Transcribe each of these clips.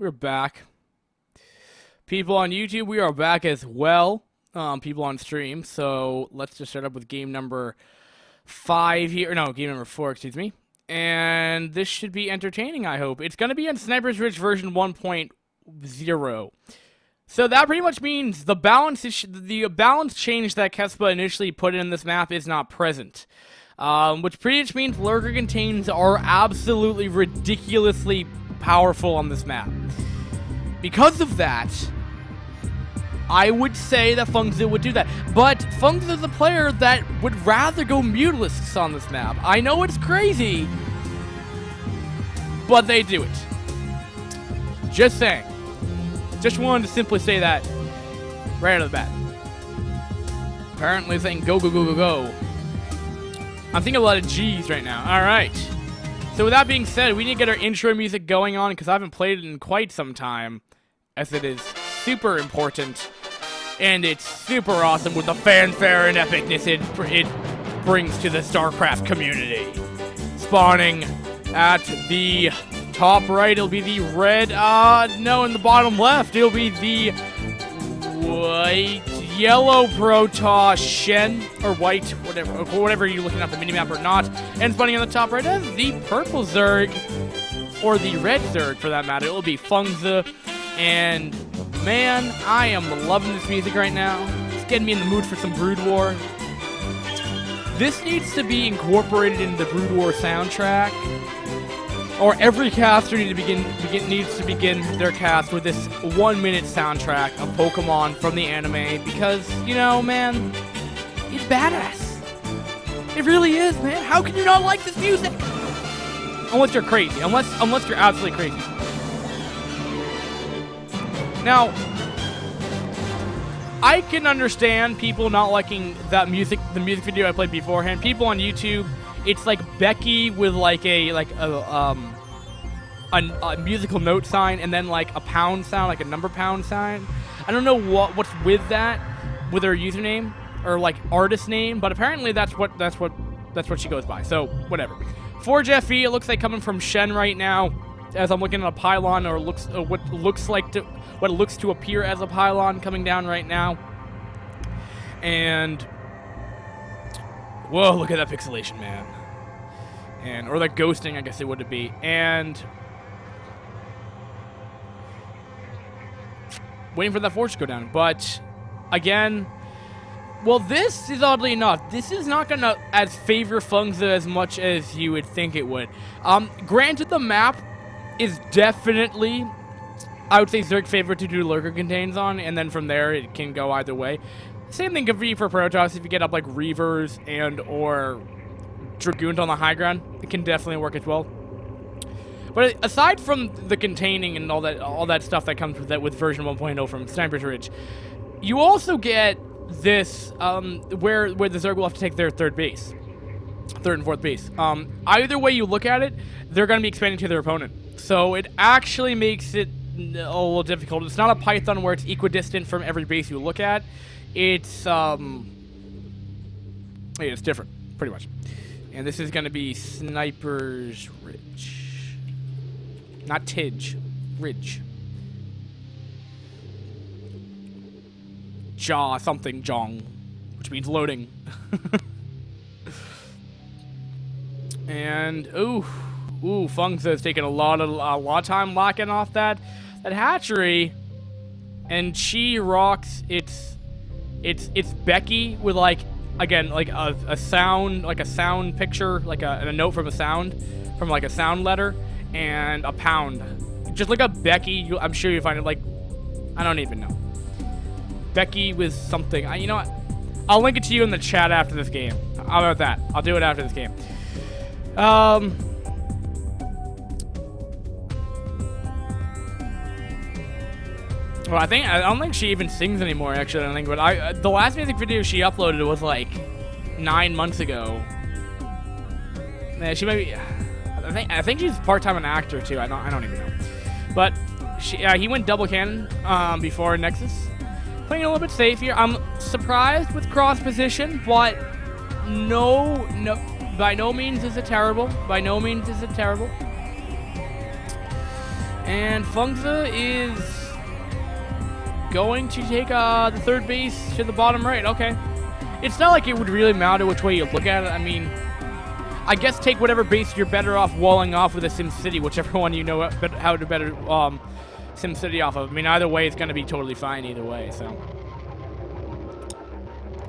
We're back. People on YouTube, we are back as well. People on stream. So let's just start up with game number 5 here. No, game number 4, excuse me. And this should be entertaining, I hope. It's going to be on Sniper's Ridge version 1.0. So that pretty much means the balance change that Kespa initially put in this map is not present. Which pretty much means lurker contains are absolutely ridiculously powerful on this map. Because of that, I would say that Fungzi would do that. But Fungzi is a player that would rather go Mutalisks on this map. I know it's crazy, but they do it. Just saying. Just wanted to simply say that right out of the bat. Apparently saying go, go, go, go, go. I'm thinking a lot of G's right now. Alright. So with that being said, we need to get our intro music going on because I haven't played it in quite some time, as it is super important, and it's super awesome with the fanfare and epicness it brings to the StarCraft community. Spawning at the top right, it'll be the red, no, in the bottom left, it'll be the white, yellow Protoss Shen, or white, whatever you're looking at the minimap or not, and spawning on the top right is the purple Zerg, or the red Zerg for that matter. It will be Fungzi, and man, I am loving this music right now. It's getting me in the mood for some Brood War. This needs to be incorporated into the Brood War soundtrack, or every caster needs to begin their cast with this 1-minute soundtrack of Pokemon from the anime, because, you know, man, it's badass. It really is, man. How can you not like this music? Unless you're crazy. Unless you're absolutely crazy. Now, I can understand people not liking that music, the music video I played beforehand. People on YouTube, it's like Becky with like a musical note sign and then like a pound sound, like a number pound sign. I don't know what's with that, with her username or like artist name, but apparently that's what she goes by. So whatever. Forge FE, it looks like coming from Shen right now, as I'm looking at a pylon, or what looks to appear as a pylon coming down right now. And whoa, look at that pixelation, man. And or that ghosting, I guess it would be. And waiting for that forge to go down. But again, well, this is oddly enough, this is not gonna as favor Fungzi as much as you would think it would. Granted, the map is definitely, I would say, Zerg favorite to do lurker contains on, and then from there it can go either way. Same thing could be for Protoss if you get up like Reavers and or Dragoons on the high ground. It can definitely work as well. But aside from the containing and all that stuff that comes with that with version 1.0 from Sniper's Ridge, you also get this where the Zerg will have to take their third and fourth base. Either way you look at it, they're going to be expanding to their opponent. So it actually makes it a little difficult. It's not a Python where it's equidistant from every base you look at. It's it's different, pretty much. And this is going to be Sniper's Ridge. Not Tidge. Ridge. Jaw something Jong, which means loading. And Fungzi is taking a lot of time locking off that hatchery, and she rocks. It's Becky with like, again, like a sound picture, like a note from a sound letter, and a pound. Just look up Becky. I'm sure you find it. Like, I don't even know. Becky with something. You know what? I'll link it to you in the chat after this game. How about that? I'll do it after this game. Well, I don't think she even sings anymore, actually. I don't think, but the last music video she uploaded was like 9 months ago. Yeah, she might be. I think she's part-time an actor too. I don't even know. But he went double cannon before Nexus, playing a little bit safe here. I'm surprised with cross position, but no, by no means is it terrible. By no means is it terrible. And Fungza is going to take the third base to the bottom right. Okay. It's not like it would really matter which way you look at it. I mean, I guess take whatever base you're better off walling off with a SimCity, whichever one you know how to better SimCity off of. I mean, either way, it's going to be totally fine either way, so.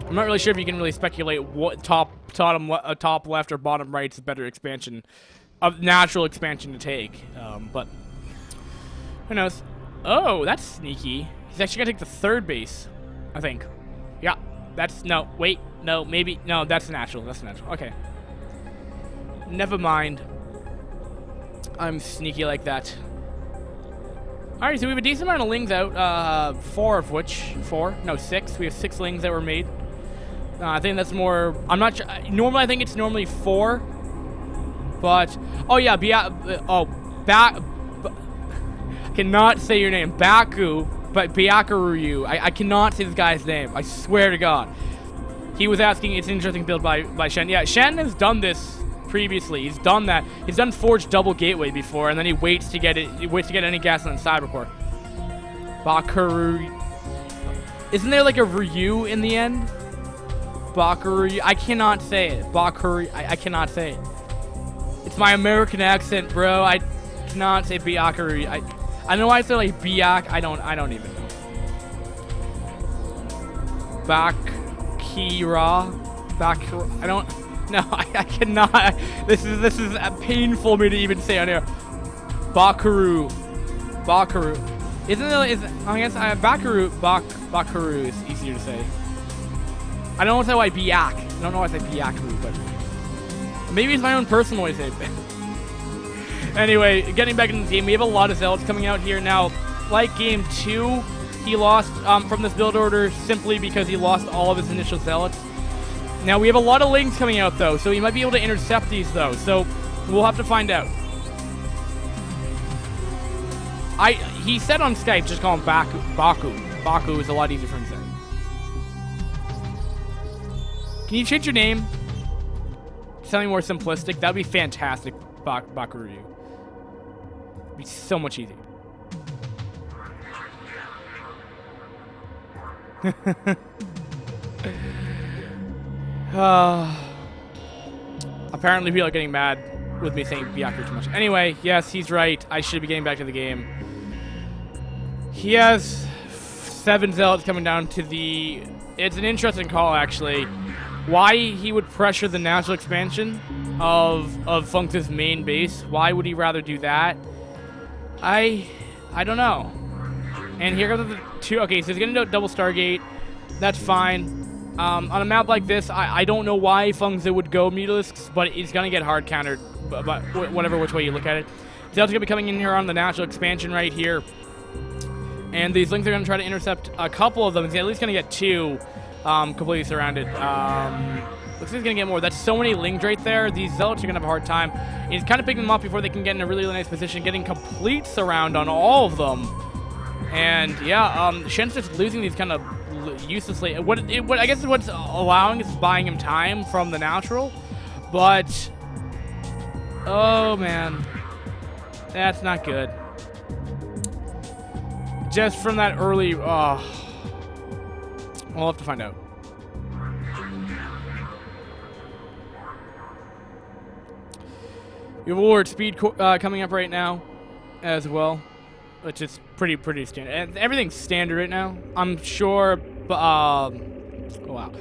I'm not really sure if you can really speculate what top left or bottom right is a better expansion, natural expansion to take, but who knows? Oh, that's sneaky. He's actually going to take the third base, I think. Yeah, that's, no, wait, no, maybe, no, that's natural, okay. Never mind. I'm sneaky like that. Alright, so we have a decent amount of lings out, 6. We have 6 lings that were made. I think that's more, I'm not sure, normally I think it's normally 4. But, oh yeah, I cannot say your name, Baku, but Byakuruyu. I cannot say this guy's name, I swear to God. He was asking, it's an interesting build by Shen. Yeah, Shen has done this previously. He's done that. He's done Forged Double Gateway before, and then he waits to get it. He waits to get any gas on Cybercore. Bakuru. Isn't there like a Ryu in the end? Bakuru. I cannot say it. Bakuru. I cannot say it. It's my American accent, bro. I cannot say Byakuru. I know I say like Byak. I don't even know. Bakira. I don't. No, I cannot. This is painful for me to even say on here. Bakuru. Isn't it? I guess Bakuru is easier to say. I don't know say why Byak. I don't know why I say Byakuru, but maybe it's my own personal way to say it. Anyway, getting back into the game, we have a lot of zealots coming out here now. Like game 2, he lost from this build order simply because he lost all of his initial zealots. Now, we have a lot of lings coming out, though, so he might be able to intercept these, though. So, we'll have to find out. He said on Skype, just call him Baku. Baku is a lot easier for him to say. Can you change your name? Something more simplistic? That would be fantastic, Bakuru. It'd be so much easier. Apparently people are getting mad with me saying Byakuru too much. Anyway, yes, he's right. I should be getting back to the game. He has 7 zealots coming down to the... It's an interesting call, actually. Why he would pressure the natural expansion of Funk's main base. Why would he rather do that? I don't know. And here comes the 2... Okay, so he's going to do a double Stargate. That's fine. On a map like this, I don't know why Fungza would go Mutalisks, but it's going to get hard countered, but whatever which way you look at it. Zealot's going to be coming in here on the natural expansion right here. And these lings are going to try to intercept a couple of them. He's at least going to get 2 completely surrounded. Looks like he's going to get more. That's so many lings right there. These Zealots are going to have a hard time. And he's kind of picking them up before they can get in a really nice position, getting complete surround on all of them. And yeah, Shen's just losing these kind of uselessly. What I guess what's allowing is buying him time from the natural, but oh man, that's not good. Just from that early, we'll have to find out. We have Warlord Speed coming up right now, as well, which is pretty standard. And everything's standard right now. I'm sure. Oh wow.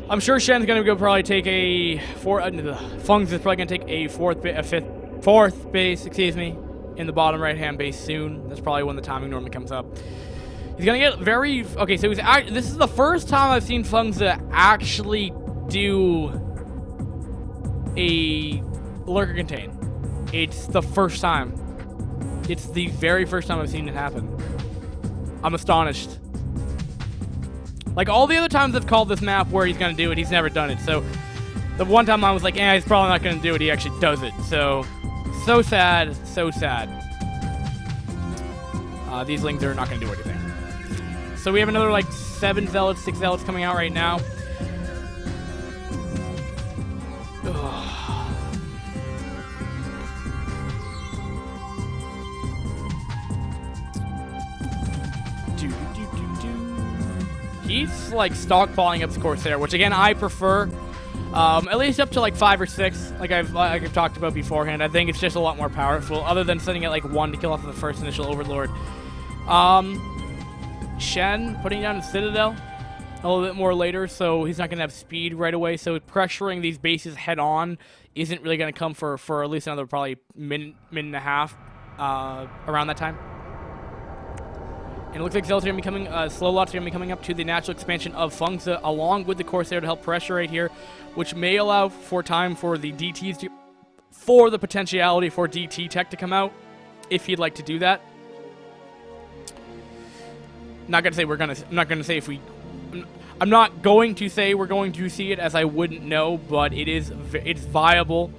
I'm sure Shen's gonna go probably take a Fungs is probably gonna take a fourth base, excuse me, in the bottom right hand base soon. That's probably when the timing normally comes up. He's gonna get very okay. So this is the first time I've seen Fungs actually do a lurker contain. It's the first time. It's the very first time I've seen it happen. I'm astonished. Like, all the other times I've called this map where he's going to do it, he's never done it. So, the one time I was like, he's probably not going to do it, he actually does it. So sad, so sad. These lings are not going to do anything. So, we have another, like, 6 zealots coming out right now. he's like stockpiling up the Corsair, which again I prefer. At least up to like 5 or 6, like I've talked about beforehand. I think it's just a lot more powerful, other than setting it like 1 to kill off the first initial Overlord. Shen putting down his Citadel a little bit more later, so he's not going to have speed right away. So pressuring these bases head on isn't really going to come for at least another probably minute and a half around that time. And it looks like Zealots are going to be coming, slow lots are going to be coming up to the natural expansion of Fengzi along with the Corsair to help pressure right here, which may allow for time for the DTs to, for the potentiality for DT tech to come out, if he'd like to do that. Not gonna say we're gonna. I'm not gonna say if we. I'm not going to say we're going to see it, as I wouldn't know, but it's viable.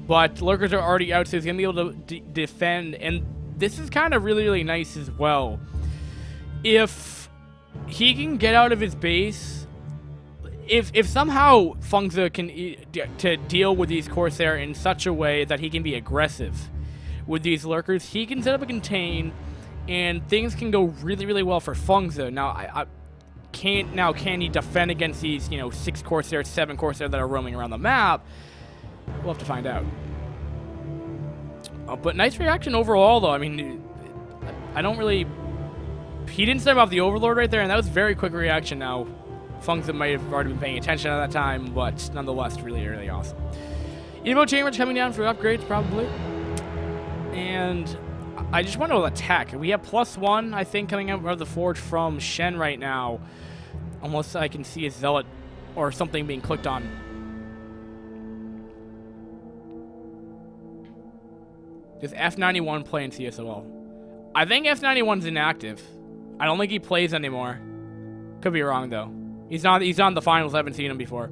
But lurkers are already out, so he's gonna be able to defend, and this is kind of really nice as well. If he can get out of his base, if somehow Fengzi can to deal with these Corsair in such a way that he can be aggressive with these lurkers, he can set up a contain, and things can go really well for Fengzi. Now, can he defend against these 6 Corsair, 7 Corsair that are roaming around the map? We'll have to find out. But nice reaction overall, though. I mean, I don't really. He didn't step off the Overlord right there, and that was very quick reaction. Now, Fengzi might have already been paying attention at that time, but nonetheless, really awesome. Evo Chambers coming down for upgrades, probably. And I just want to attack. We have +1, I think, coming out of the Forge from Shen right now. Unless I can see a Zealot or something being clicked on. Does F91 play in CSOL? I think F91's inactive. I don't think he plays anymore. Could be wrong, though. He's on the finals. I haven't seen him before.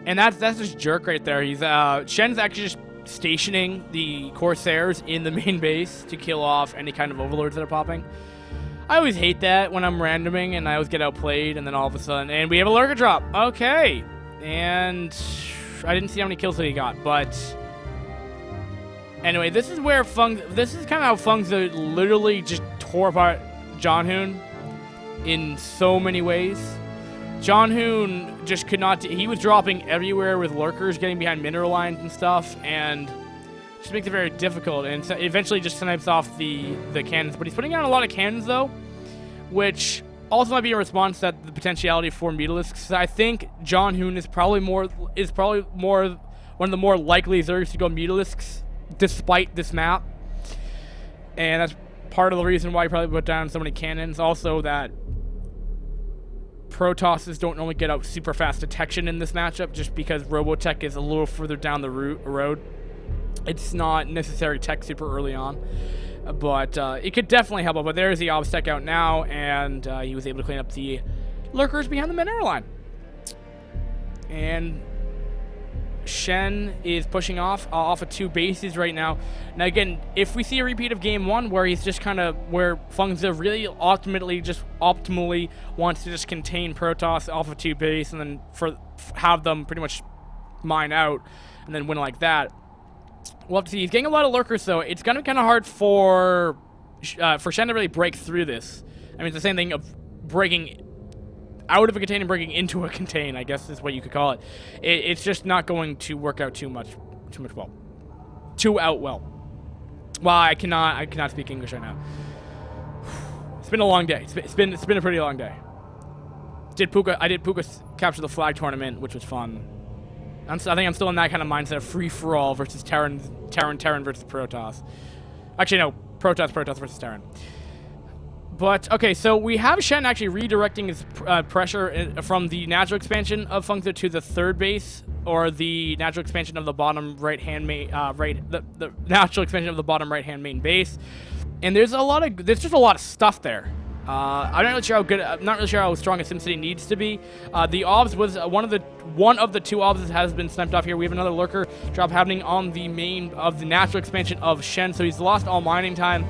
And that's just jerk right there. He's Shen's actually just stationing the Corsairs in the main base to kill off any kind of Overlords that are popping. I always hate that when I'm randoming and I always get outplayed, and then all of a sudden, and we have a lurker drop. Okay, and I didn't see how many kills that he got, but anyway, this is where this is kind of how Fengzi literally just tore apart John Hoon in so many ways. John Hoon just could not. He was dropping everywhere with lurkers, getting behind mineral lines and stuff, and just makes it very difficult. And so eventually just snipes off the cannons. But he's putting out a lot of cannons though, which also might be a response to the potentiality for Mutalisks. I think John Hoon is probably more one of the more likely Zergs to go Mutalisks despite this map, and that's part of the reason why he probably put down so many cannons. Also that Protosses don't normally get out super fast detection in this matchup, just because Robotech is a little further down the road. It's not necessary tech super early on, but it could definitely help out. But there's the Obstech out now, and he was able to clean up the lurkers behind the mineral line. And Shen is pushing off of 2 bases right now. Now again, if we see a repeat of game 1 where he's just kind of where Fengzi really optimally wants to just contain Protoss off of 2 base and then have them pretty much mine out and then win like that. We'll have to see. He's getting a lot of lurkers, so it's gonna be kind of hard for Shen to really break through this. I mean, it's the same thing of breaking out of a contain and breaking into a contain, I guess is what you could call it. It's just not going to work out too well. Well, I cannot speak English right now. It's been a long day. It's been a pretty long day. I did Puka capture the flag tournament, which was fun. I think I'm still in that kind of mindset of free for all versus Terran versus Protoss. Actually, no, Protoss versus Terran. But, okay, so we have Shen actually redirecting his pressure from the natural expansion of Fengzi to the 3rd base, or the natural expansion of the bottom right-hand main, the natural expansion of the bottom right-hand main base. And there's just a lot of stuff there. I'm not really sure how strong a SimCity needs to be. The OBS was one of the 2 OBS that has been sniped off here. We have another lurker drop happening on the main of the natural expansion of Shen, so he's lost all mining time.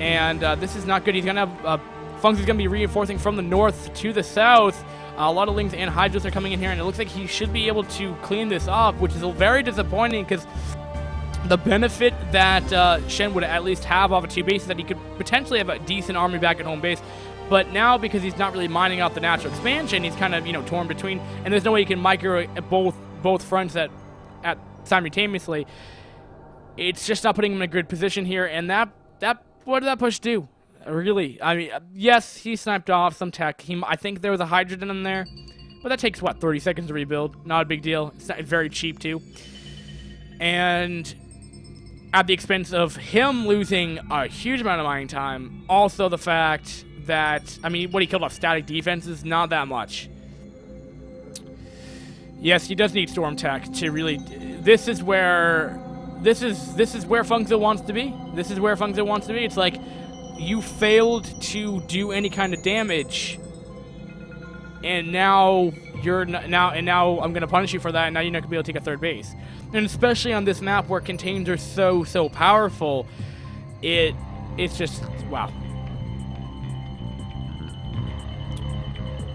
And this is not good. He's going to have Fengzi's going to be reinforcing from the north to the south. A lot of Lings and Hydras are coming in here, and it looks like he should be able to clean this up, which is very disappointing because the benefit that Shen would at least have off of 2 bases, that he could potentially have a decent army back at home base. But now, because he's not really mining out the natural expansion, he's kind of, you know, torn between, and there's no way he can micro both fronts at simultaneously. It's just not putting him in a good position here, and what did that push do? Really, I mean, yes, he sniped off some tech. I think there was a hydrogen in there, but that takes, what, 30 seconds to rebuild? Not a big deal. It's very cheap, too. And at the expense of him losing a huge amount of mining time, also the fact that, I mean, what he killed off static defenses, not that much. Yes, he does need storm tech to really, this is where Feng Zhou wants to be. This is where Feng Zhou wants to be. It's like, you failed to do any kind of damage, and now I'm gonna punish you for that, and now you're not gonna be able to take a third base. And especially on this map where contains are so powerful, it's just wow.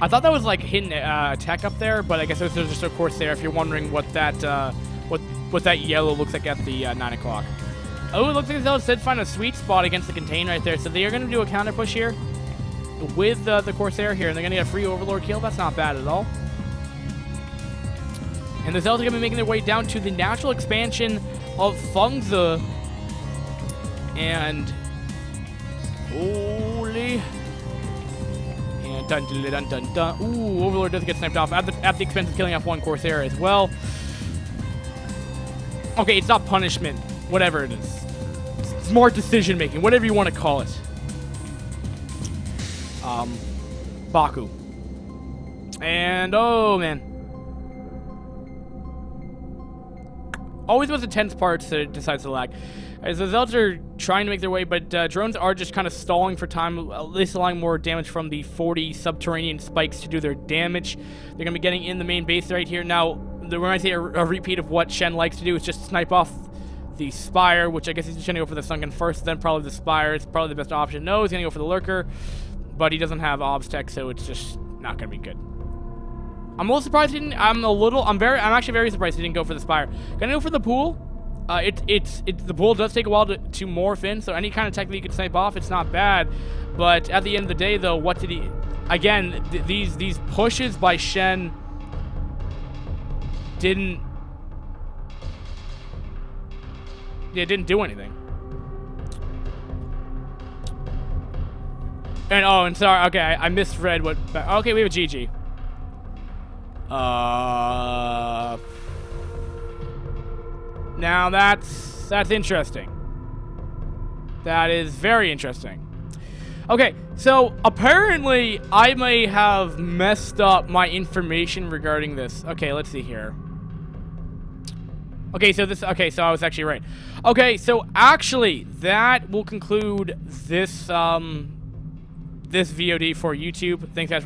I thought that was like hidden tech up there, but I guess there's just a course there if you're wondering what that what that yellow looks like at the 9 o'clock. Oh, it looks like they'll find a sweet spot against the contain right there. So they are going to do a counter push here with the Corsair here, and they're going to get a free Overlord kill. That's not bad at all. And the Zealots are going to be making their way down to the natural expansion of Feng Zhou. And holy, and dun. Ooh, Overlord does get sniped off at the expense of killing off 1 Corsair as well. Okay, it's not punishment. Whatever it is. Smart decision making, whatever you want to call it. Baku. And oh man. Always was a tense part so it decides to lag. As the Zealots are trying to make their way, but drones are just kind of stalling for time, at least allowing more damage from the 40 subterranean spikes to do their damage. They're going to be getting in the main base right here. Now, when I say a repeat of what Shen likes to do is just snipe off the Spire, which I guess he's just going to go for the Sunken first, then probably the Spire. It's probably the best option. No, he's going to go for the Lurker, but he doesn't have Obs Tech, so it's just not going to be good. I'm a little surprised he didn't. I'm actually very surprised he didn't go for the Spire. Gonna go for the Pool. The Pool does take a while to morph in, so any kind of tech that you can snipe off, it's not bad. But at the end of the day, though, what did he? Again, these pushes by Shen didn't do anything. And sorry, okay, I misread what. Okay, we have a GG. Now that's interesting. That is very interesting. Okay, so apparently I may have messed up my information regarding this. Okay, let's see here. Okay, so I was actually right. Okay, so actually that will conclude this this VOD for YouTube. Thanks guys for watching.